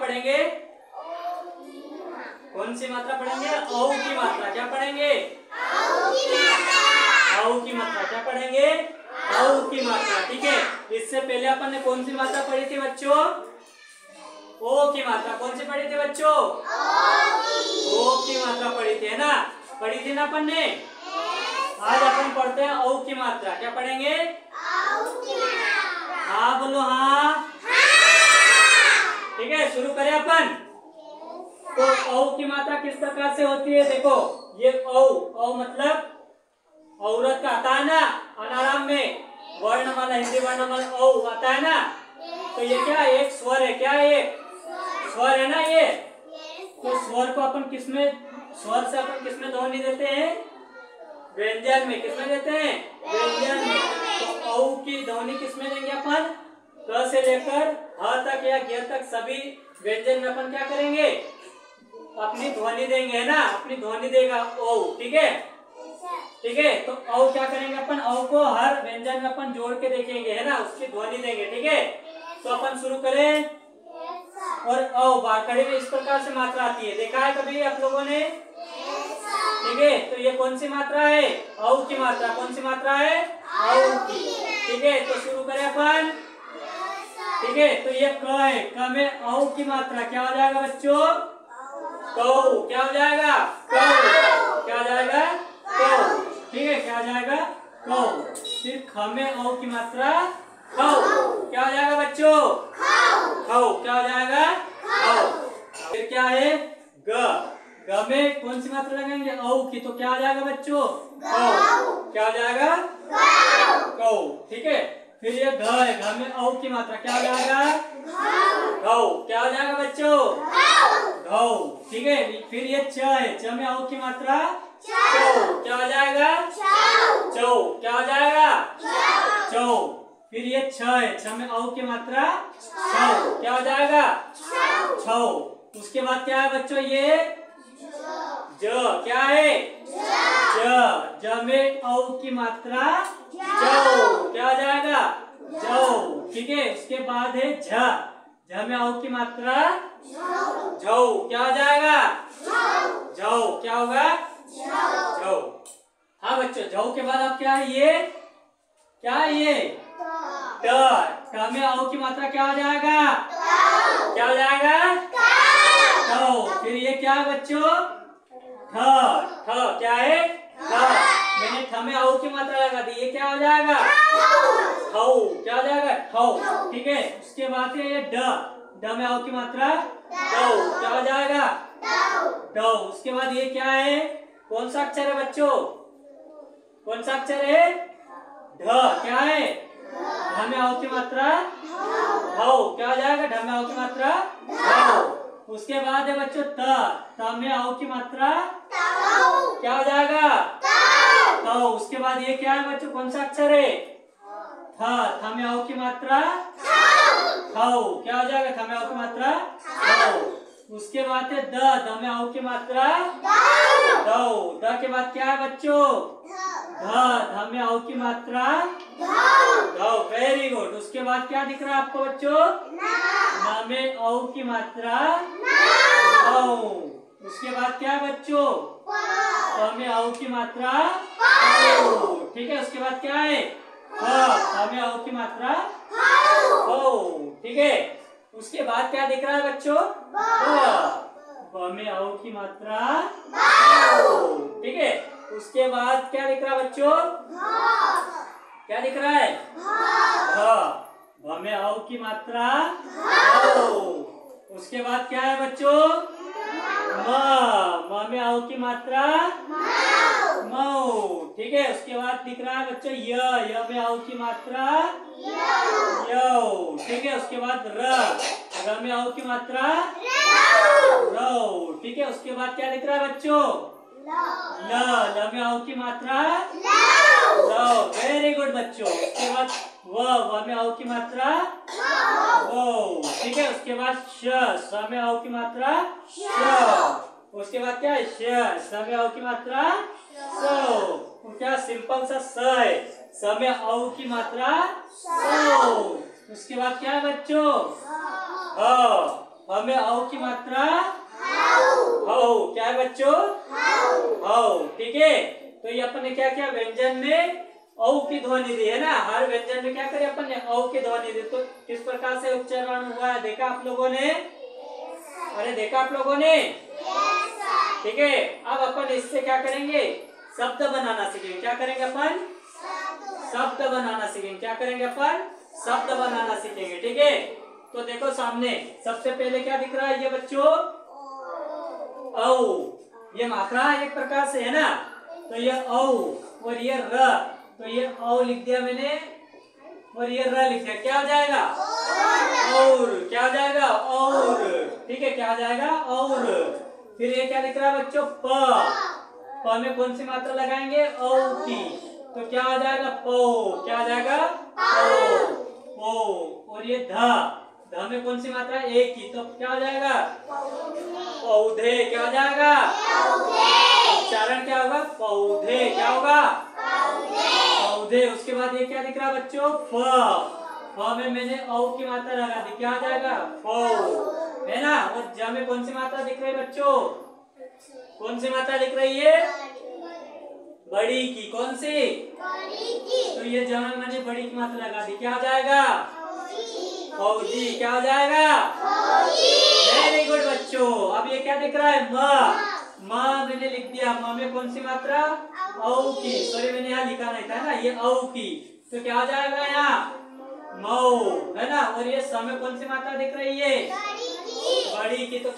पढ़ेंगे? कौन सी मात्रा पढ़ेंगे? औ की मात्रा। क्या पढ़ेंगे? औ की मात्रा। क्या पढ़ेंगे? औ की मात्रा। ठीक है, इससे पहले अपन ने कौन सी मात्रा पढ़ी थी बच्चों? ओ की मात्रा। कौन सी पढ़ी थी बच्चों? ओ की मात्रा पढ़ी थी, है ना? पढ़ी थी ना अपन ने? आज अपन पढ़ते हैं औ की मात्रा। क्या पढ़ेंगे? हाँ बोलो, हाँ। ठीक है, शुरू करें अपन। तो औ की मात्रा किस प्रकार से होती है? देखो, ये औ मतलब औरत का आता है ना, अनाराम में वर्णमाला, हिंदी वर्णमाला औ आता है ना। तो ये क्या है? एक स्वर है। क्या है? एक स्वर है ना ये। तो स्वर को अपन किसमें, स्वर से अपन किसमें ध्वनि देते हैं? व्यंजन में। किसमें देते हैं? व्यंजन में। तो औ की ध्वनि किसमें देंगे अपन? क से लेकर ह तक या ग तक सभी व्यंजन में अपन क्या करेंगे? अपनी ध्वनि देंगे, है ना? अपनी ध्वनि देगा औ। ठीक है, ठीक है। तो औ क्या करेंगे अपन? औ को हर व्यंजन में अपन जोड़ के देखेंगे, है ना? उसकी ध्वनि देंगे। ठीक है, तो अपन शुरू करें। और औ बारकड़ी में इस प्रकार से मात्रा आती है, देखा है कभी आप लोगों ने? ठीक है, तो ये कौन सी मात्रा है? औ की मात्रा। कौन सी मात्रा है? औ की। ठीक है, तो शुरू करें अपन। ठीक है, तो ये क है। क में औ की मात्रा क्या हो जाएगा बच्चों? कौ। क्या हो जाएगा? कौ। क्या हो जाएगा? कौ। ठीक है, क्या हो जाएगा? कौ। फिर ख में औ की मात्रा खौ। क्या हो जाएगा बच्चों? खौ। क्या हो जाएगा? खौ। फिर क्या है? ग। ग में कौन सी मात्रा लगाएंगे? औ की। तो क्या हो जाएगा बच्चों? गौ। क्या हो जाएगा? गौ। ठीक है, फिर ये घ है। घ में औ की मात्रा क्या हो जाएगा? घौ। क्या हो जाएगा बच्चों? घौ। ठीक है, फिर ये च है। च में औ की मात्रा चौ। क्या हो जाएगा? चौ। क्या हो जाएगा? चौ। फिर ये छ है। छ में औ की मात्रा छौ। क्या हो जाएगा? छौ। उसके बाद क्या है बच्चों? ये ज। क्या है? ज। ज में औ की मात्रा जौ। क्या हो जाएगा? जौ। ठीक है, उसके बाद है झ। झ में औ की मात्रा झौ। क्या हो जाएगा? झौ। क्या होगा? झौ। हाँ बच्चों, झौ के बाद अब क्या है? ये क्या है? ये ट। ट में औ की मात्रा क्या हो जाएगा? क्या हो जाएगा? टौ। फिर ये क्या है बच्चों? ठ। ठ क्या है? ठ। मैंने ठ में औ की मात्रा लगा दी, ये क्या हो जाएगा? ठौ। क्या हो जाएगा? ठौ। ठीक है, उसके बाद है ये ड। ड में औ की मात्रा डौ। क्या हो जाएगा? डौ। उसके बाद ये क्या है? कौन सा अक्षर है बच्चों? कौन सा अक्षर है? ढ। क्या है? ढ में औ की मात्रा धौ। क्या हो जाएगा? ढ में औ की मात्रा धौ। उसके बाद है बच्चों त। त में औ की मात्रा क्या हो जाएगा? तौ। उसके बाद ये क्या है बच्चों? कौन सा अक्षर है? थ। थ में औ की मात्रा थौ। क्या हो जाएगा? थ में औ की मात्रा थौ। उसके बाद है द। द में औ की मात्रा दौ। द के बाद क्या है बच्चों? ध। ध में औ की मात्रा धौ। Very good. उसके बाद क्या दिख रहा है आपको बच्चों? न में औ की मात्रा औ। उसके बाद क्या है बच्चों? प में औ की मात्रा औ। ठीक है, उसके बाद क्या है? फ में औ की मात्रा औ। ठीक है, उसके बाद क्या दिख रहा है बच्चों? ब में औ की मात्रा औ। ठीक है, उसके बाद क्या दिख रहा है बच्चों? क्या दिख रहा है? भ में औ की मात्रा औ। उसके बाद क्या है बच्चों? म में औ की मात्रा मौ। ठीक है, उसके बाद दिख रहा है बच्चों य में औ की मात्रा यौ। ठीक है, उसके बाद र में औ की मात्रा रौ। ठीक है, उसके बाद क्या दिख रहा है बच्चों? ल में औ की मात्रा लौ। वेरी गुड बच्चों। उसके बाद व में औ की मात्रा वौ। ठीक है, उसके बाद श में औ की मात्रा श। उसके बाद क्या है? श में औ की मात्रा सौ। क्या सिंपल सा स है। स में औ की मात्रा सौ। उसके बाद क्या है बच्चों? ह ह में औ की मात्रा हौ। क्या है बच्चों? हौ। ठीक है, तो ये अपन ने क्या किया, व्यंजन में औ की ध्वनि दी है ना। हर व्यंजन में क्या करे अपन ने, औ की ध्वनि दी। तो किस प्रकार से उच्चारण हुआ है देखा आप लोगों ने? अरे देखा आप लोगों ने? ठीक है, अब अपन इससे क्या करेंगे, शब्द बनाना सीखेंगे। क्या करेंगे अपन? शब्द बनाना सीखेंगे। क्या करेंगे अपन? शब्द बनाना सीखेंगे। ठीक है, तो देखो सामने सबसे पहले क्या दिख रहा है ये बच्चों? औ। ये मात्रा एक प्रकार से है ना, तो ये औ और ये र, तो ये औ लिख दिया मैंने और ये र लिख दिया। क्या हो जाएगा? और। क्या हो जाएगा? और। ठीक है, क्या हो जाएगा? और। फिर ये क्या दिख रहा है बच्चों? प में कौन सी मात्रा लगाएंगे? औ की, तो क्या हो जाएगा? पौ। क्या हो जाएगा? पौ। पौ। और ये ध में कौन सी मात्रा? एक की, तो क्या हो जाएगा? पौधे। क्या हो जाएगा? उच्चारण क्या होगा? पौधे। क्या होगा? पौधे। उसके बाद ये क्या दिख रहा है बच्चों? फ में मैंने औ की मात्रा लगा दी। क्या हो जाएगा? फौ, है ना। और ज में कौन सी मात्रा दिख रही है बच्चों? कौन सी मात्रा दिख रही है? बड़ी की। कौन सी? तो ये ज में मैंने बड़ी की मात्रा लगा दी। क्या हो जाएगा? फौजी। क्या हो जाएगा? वेरी गुड बच्चों। अब ये क्या दिख रहा है? म मैंने लिख दिया। म में कौन सी मात्रा? औ की। सॉरी, मैंने यहाँ लिखा नहीं था ना, ये औ की, तो क्या हो जाएगा यहाँ? मऊ, है ना। और ये स में कौन सी मात्रा दिख रही है? बड़ी की, तो